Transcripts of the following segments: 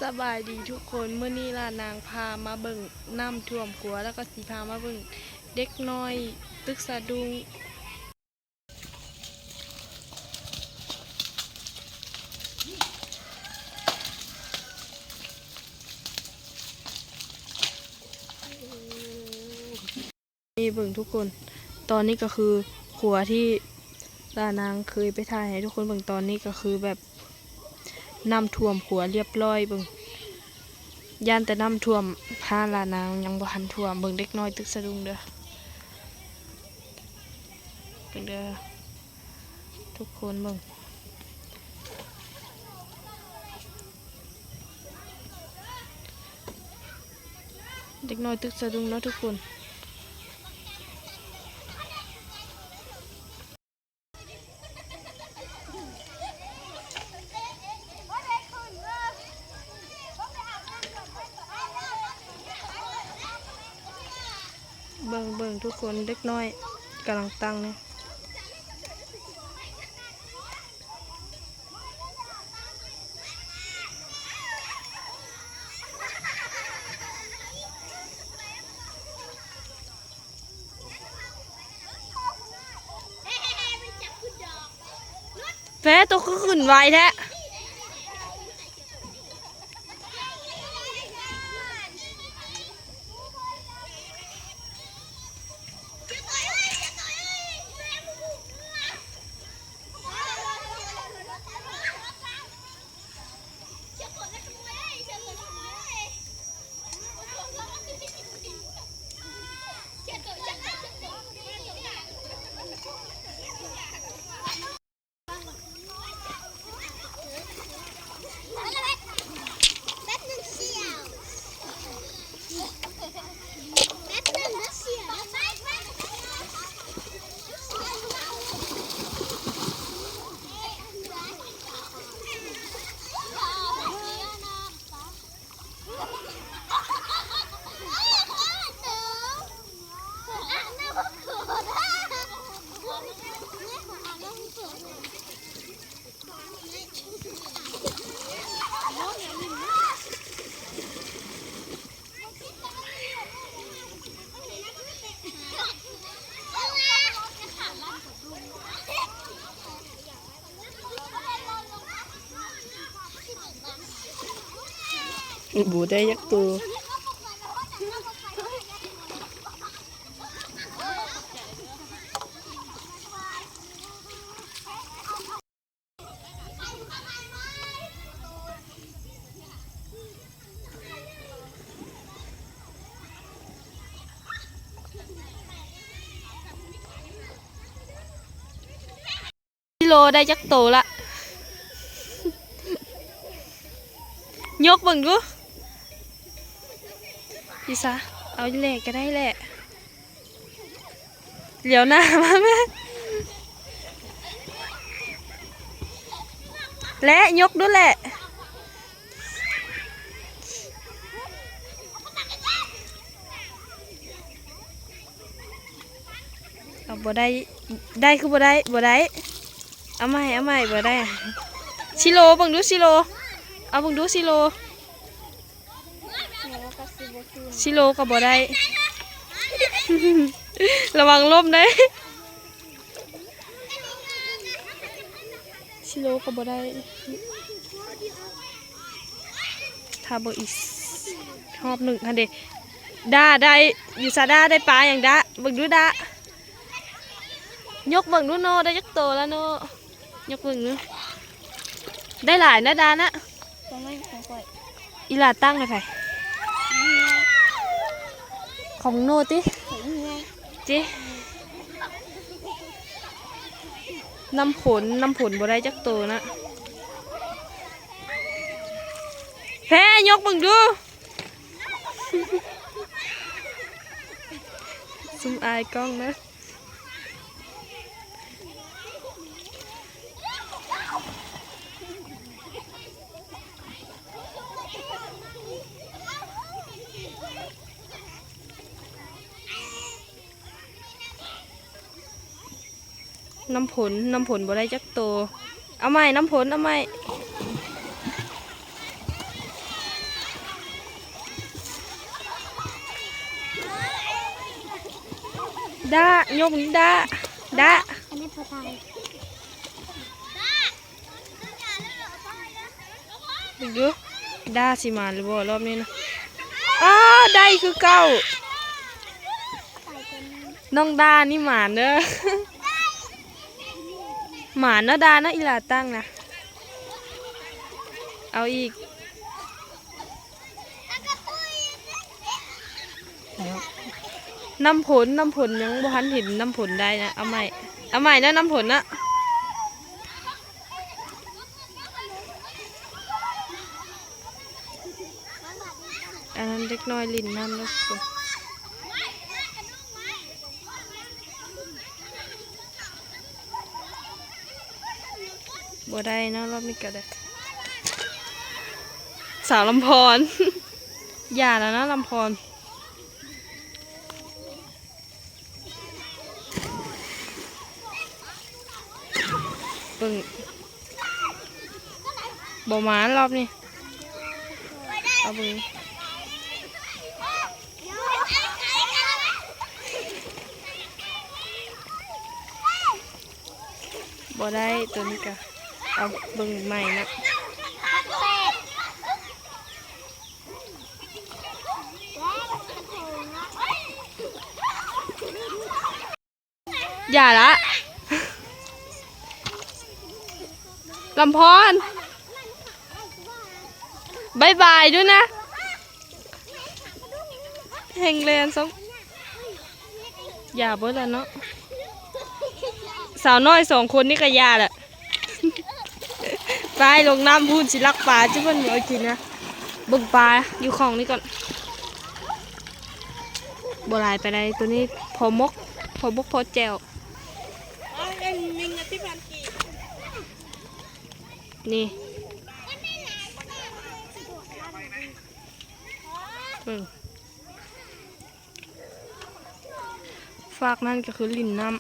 สบายดีทุกคนเมื่อนี้ล่ะนางพามาเบิ่งน้ำท่วมขัวแล้วก็สีพามาเบิ่งเด็กน้อยตึกสะดุ้งนี่เบิ่งทุกคนตอนนี้ก็คือขัวที่ล่านางเคยไปถ่ายให้ทุกคนเบิ่งตอนนี้ก็คือแบบน้ำท่วมขัวเรียบร้อยเบิ่งย่านแต่น้ำท่วมพาลานางยังบ่ทันท่วมเบิ่งเด็กน้อยตึกสะดุ้งเด้อเบิ่งเด้อทุกคนเบิ่งเด็กน้อยตึกสะดุ้งเนาะทุกคนเบิ่งทุกคนเด็กน้อยกำลังตั้งเนี่ยแฟตัวก็ขึ้นไวแท้บูได้ยักตัวกิโลได้ยักโตละยกบังดูพี่ซะเอาแหละก็ได้แหละเหลียวหน้ามาแม่และยกด้วยแหละเอาบ่ได้คือบ่ได้เอาใหม่บ่ได้ชิโลบังดูชิโลเอาบังดูชิโลก็บ่ได้ ระวังล่มได้ชิโลก็บ่ได้ทาบ่อีกรอบหนึ่งค่ะเด็กได้อยู่ซาด้าได้ปลาอย่างด้าเบิ่งดูด้ายกเบิ่งดูโนได้ยักโตแล้วโนยกเบิ่งดูได้หลายนะดานะอีหลาตั้งเลยไผของโนติจิน้ำผลบ่ได้จักโตนะแพ้ยกบังดูซุ่มอายกล้องนะน้ำผลบ่ได้จักโตเอาใหม่น้ำผลเอาใหม่ ด้ายกนี้ด้าอันนี้พอตายดูด้าสิมาหรือบ่รอบนี้นะได้คือเก้าน้องด้านี่หมาเนอะหมาเนอะด้านะอีหลาตั้งนะเอาอีกน้ำผลยังบ่ทันเห็นน้ำผลได้นะเอาใหม่นะน้ำผลนะอันนั้นเล็กน้อยลิ้นน้ำแล้วบ่ได้นะรอบนี้ก็ได้สาวลำพร อย่าแล้วนะลำพรเบิ่งบ่มารอบนี้เอาเบิ่งบ่ได้ตัวนี้ก็เอาเบิ่งใหม่นะอย่าละลำพรบายบายด้วยนะแห่งเรียนสองอย่าเบิดแล้วเนาะสาวน้อย2 คนนี่ก็ยาแหละไปลงน้ำพูนสิลักปลาจะเพิ่นเอากินนะบึงปลาอยู่ของนี่ก่อนบัวลายไปได้ตัวนี้พอมกพอแจวนี่ฝากนั่นก็คือลิ้นน้ำ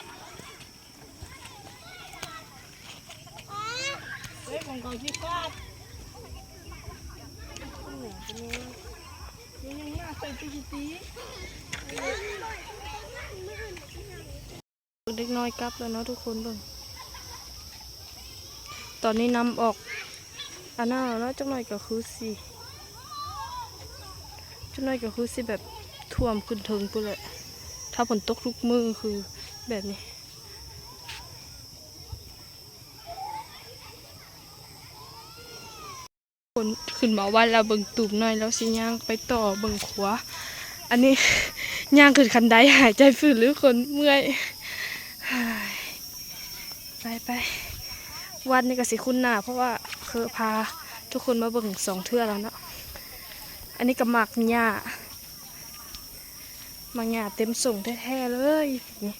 เด็กน้อยกลับแล้วเนาะทุกคนเบิ่งตอนนี้น้ำออกอันน่าแล้วจังหน่อยก็คือสิแบบท่วมขึ้นถึงปุ๊บเลยถ้าฝนตกทุกมือคือแบบนี้ฝนขึ้นมาวันเราเบิ่งตูบหน่อยแล้วสิย่างไปต่อเบิ่งขวาอันนี้ย่างขึ้นคันไดหายใจฝืดหรือคนเมื่อยไปวันนี้ก็สิคุ้นหน้าเพราะว่าเคยพาทุกคนมาเบิ่ง2 เทื่อแล้วเนาะอันนี้ก็หมักหญ้าเต็มส่งแท้ๆเลยนี่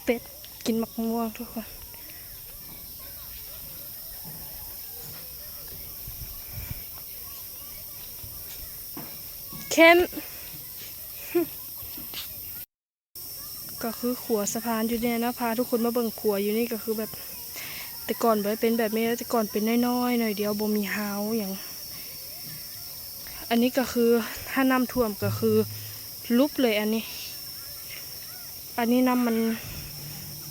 เป็ดกินมะม่วงทุกคนเข้มก็คือขัวสะพานอยู่เนี่ยนะพาทุกคนมาเบิ่งขัวอยู่นี่ก็คือแบบแต่ก่อนเป็นแบบนี้แต่ก่อนเป็นน้อยๆหน่อยเดียวบ่มีเฮาอย่างอันนี้ก็คือถ้าน้ำท่วมก็คือลุบเลยอันนี้น้ำมัน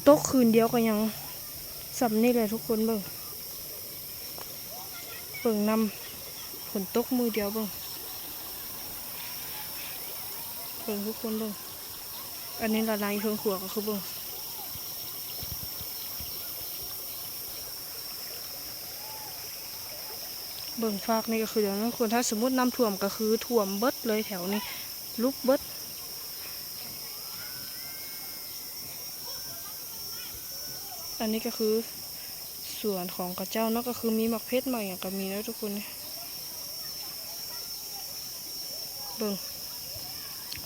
ตกคืนเดียวก็ยังสำนี่เลยทุกคนเบิ่งน้ำฝนตกมือเดียวเบิ่งทุกคนเบิ่งอันนี้ละลายเครื่องขัวก็คือเบิ่งฟากนี่ก็คือเดี๋ยวนั้นคนถ้าสมมติน้ำท่วมก็คือท่วมเบิดเลยแถวนี้ลุกเบิดอันนี้ก็คือส่วนของกระเจ้าเนาะก็คือมีหมักเพชรมาอย่างก็มีแล้วทุกคนเนี่ยเบิ่ง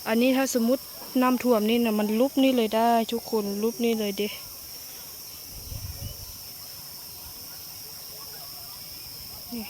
อันนี้ถ้าสมมติ น้ำท่วมนี่นะมันลุบนี่เลยได้ทุกคนลุบนี่เลยเด้นี่